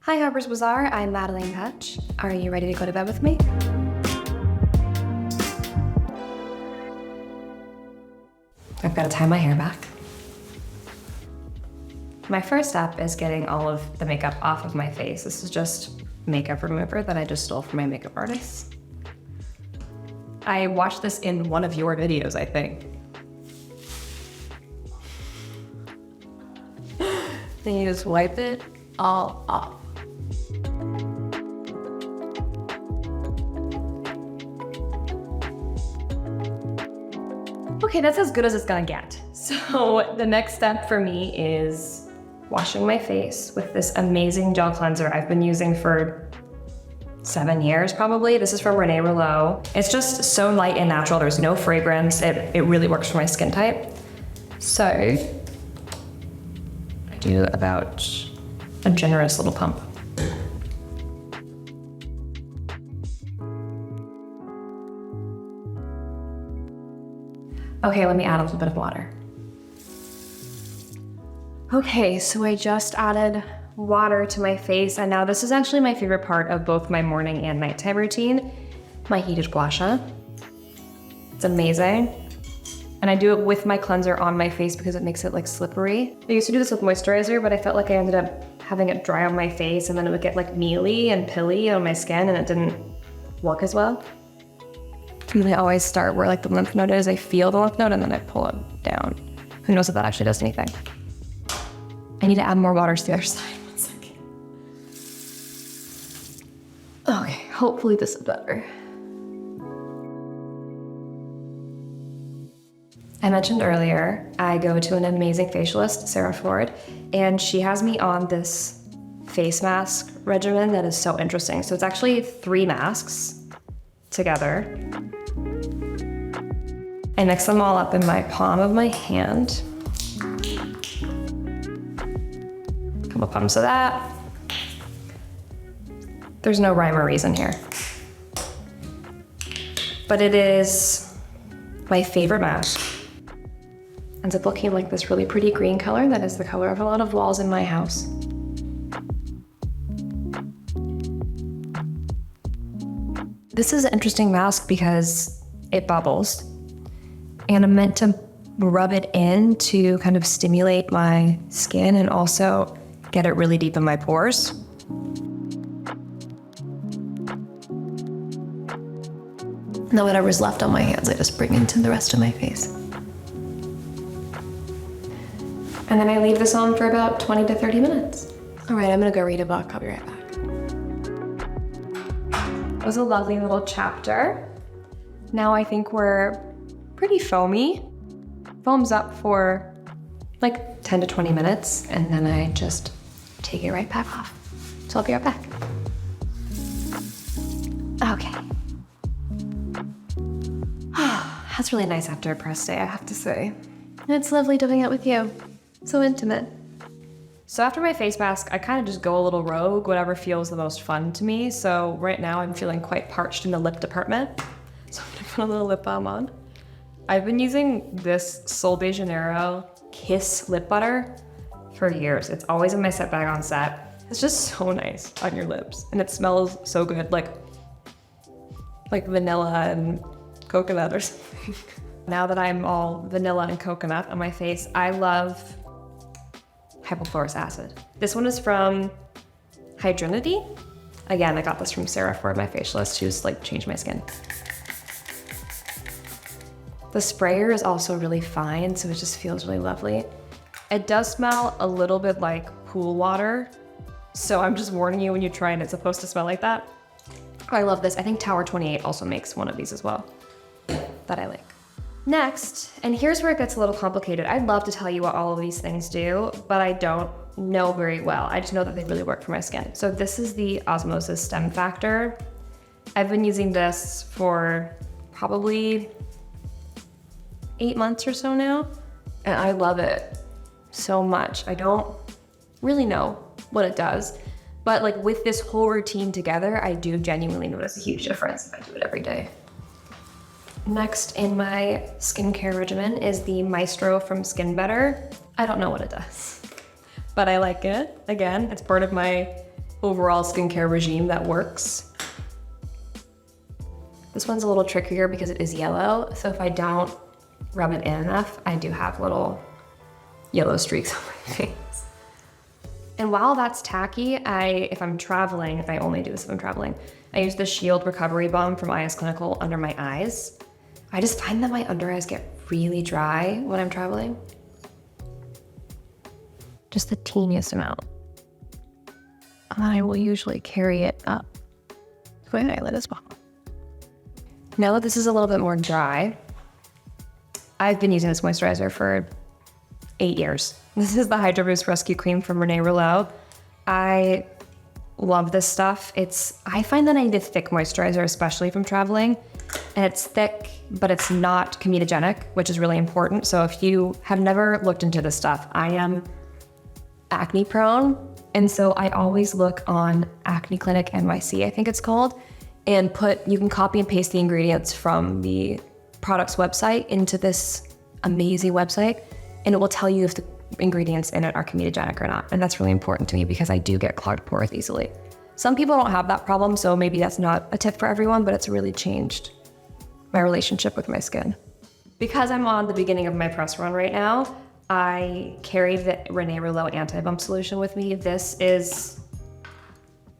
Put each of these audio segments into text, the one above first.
Hi Harper's Bazaar, I'm Madelaine Petsch. Are you ready to go to bed with me? I've got to tie my hair back. My first step is getting all of the makeup off of my face. This is just makeup remover that I just stole from my makeup artist. I watched this in one of your videos, I think. Then you just wipe it all off. Okay, that's as good as it's gonna get. So the next step for me is washing my face with this amazing gel cleanser I've been using for 7 years probably. This is from Renee Rouleau. It's just so light and natural. There's no fragrance. It really works for my skin type. So I do about a generous little pump. Okay, let me add a little bit of water. Okay, so I just added water to my face, and now this is actually my favorite part of both my morning and nighttime routine, my heated Gua Sha. It's amazing. And I do it with my cleanser on my face because it makes it like slippery. I used to do this with moisturizer, but I felt like I ended up having it dry on my face and then it would get like mealy and pilly on my skin and it didn't work as well. And I always start where like the lymph node is. I feel the lymph node and then I pull it down. Who knows if that actually does anything. I need to add more water to the other side. 1 second. Okay, hopefully this is better. I mentioned earlier, I go to an amazing facialist, Sarah, and she has me on this face mask regimen that is so interesting. So it's actually 3 masks together. I mix them all up in my palm of my hand. Couple pumps of that. There's no rhyme or reason here. But it is my favorite mask. Ends up looking like this really pretty green color that is the color of a lot of walls in my house. This is an interesting mask because it bubbles. And I'm meant to rub it in to kind of stimulate my skin and also get it really deep in my pores. Now whatever's left on my hands, I just bring into the rest of my face. And then I leave this on for about 20 to 30 minutes. All right, I'm gonna go read a book. I'll be right back. It was a lovely little chapter. Now I think we're pretty foamy. Foams up for like 10 to 20 minutes, and then I just take it right back off. So I'll be right back. Okay. That's really nice after a press day, I have to say. And it's lovely doing it with you. So intimate. So after my face mask, I kind of just go a little rogue, whatever feels the most fun to me. So right now I'm feeling quite parched in the lip department. So I'm gonna put a little lip balm on. I've been using this Sol de Janeiro Kiss lip butter for years. It's always in my set bag on set. It's just so nice on your lips. And it smells so good, like vanilla and coconut or something. Now that I'm all vanilla and coconut on my face, I love Hypochlorous Acid. This one is from Hydrinity. Again, I got this from Sarah, my facialist, who's like changed my skin. The sprayer is also really fine, so it just feels really lovely. It does smell a little bit like pool water, so I'm just warning you when you try and it's supposed to smell like that. I love this. I think Tower 28 also makes one of these as well that I like. Next, and here's where it gets a little complicated. I'd love to tell you what all of these things do, but I don't know very well. I just know that they really work for my skin. So this is the Osmosis StemFactor. I've been using this for probably 8 months or so now, and I love it so much. I don't really know what it does, but like with this whole routine together, I do genuinely notice a huge difference if I do it every day. Next in my skincare regimen is the Maestro from Skin Better. I don't know what it does, but I like it. Again, it's part of my overall skincare regime that works. This one's a little trickier because it is yellow, so if I don't rub it in enough, I do have little yellow streaks on my face. And while that's tacky, if I'm traveling, if I only do this if I'm traveling, I use the Shield Recovery Balm from IS Clinical under my eyes. I just find that my under eyes get really dry when I'm traveling. Just the teeniest amount. And I will usually carry it up to my eyelid as well. Now that this is a little bit more dry, I've been using this moisturizer for 8 years. This is the Hydro Boost Rescue Cream from Renee Rouleau. I love this stuff. I find that I need a thick moisturizer, especially if I'm traveling. And it's thick, but it's not comedogenic, which is really important. So if you have never looked into this stuff, I am acne prone. And so I always look on Acne Clinic NYC, I think it's called, and you can copy and paste the ingredients from the product's website into this amazing website, and it will tell you if the ingredients in it are comedogenic or not. And that's really important to me because I do get clogged pores easily. Some people don't have that problem, so maybe that's not a tip for everyone, but it's really changed my relationship with my skin. Because I'm on the beginning of my press run right now, I carry the Renee Rouleau Anti-Bump Solution with me. This is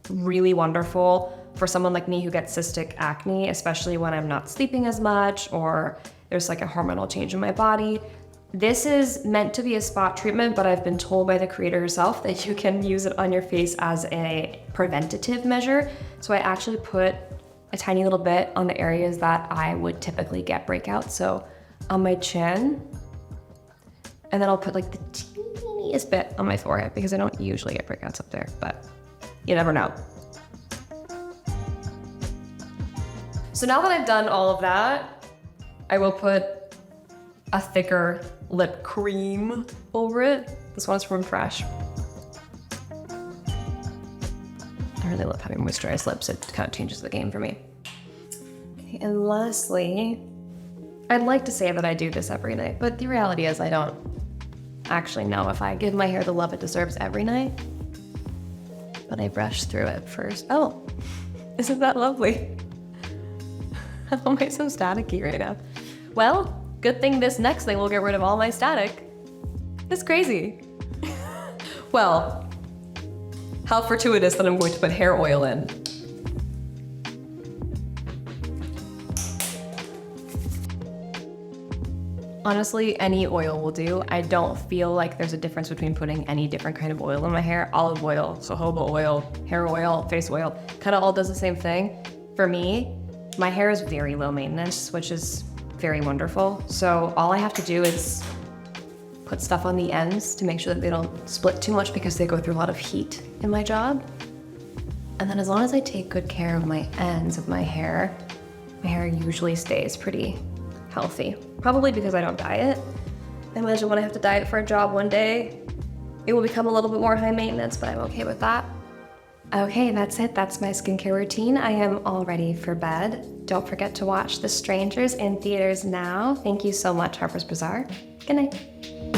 really wonderful for someone like me who gets cystic acne, especially when I'm not sleeping as much or there's like a hormonal change in my body. This is meant to be a spot treatment, but I've been told by the creator herself that you can use it on your face as a preventative measure. So I actually put a tiny little bit on the areas that I would typically get breakouts. So on my chin, and then I'll put like the teeniest bit on my forehead because I don't usually get breakouts up there, but you never know. So now that I've done all of that, I will put a thicker lip cream over it. This one is from Fresh. I really love having moisturized lips. It kind of changes the game for me. Okay, and lastly, I'd like to say that I do this every night, but the reality is I don't actually know if I give my hair the love it deserves every night. But I brush through it first. Oh, isn't that lovely? How am I so staticky right now? Well, good thing this next thing will get rid of all my static. It's crazy. Well, how fortuitous that I'm going to put hair oil in. Honestly, any oil will do. I don't feel like there's a difference between putting any different kind of oil in my hair. Olive oil, jojoba oil, hair oil, face oil, kind of all does the same thing. For me, my hair is very low maintenance, which is very wonderful. So all I have to do is put stuff on the ends to make sure that they don't split too much because they go through a lot of heat in my job. And then as long as I take good care of my ends of my hair usually stays pretty healthy. Probably because I don't diet. I imagine when I have to diet for a job one day, it will become a little bit more high maintenance, but I'm okay with that. Okay, that's it. That's my skincare routine. I am all ready for bed. Don't forget to watch The Strangers in theaters now. Thank you so much, Harper's Bazaar. Good night.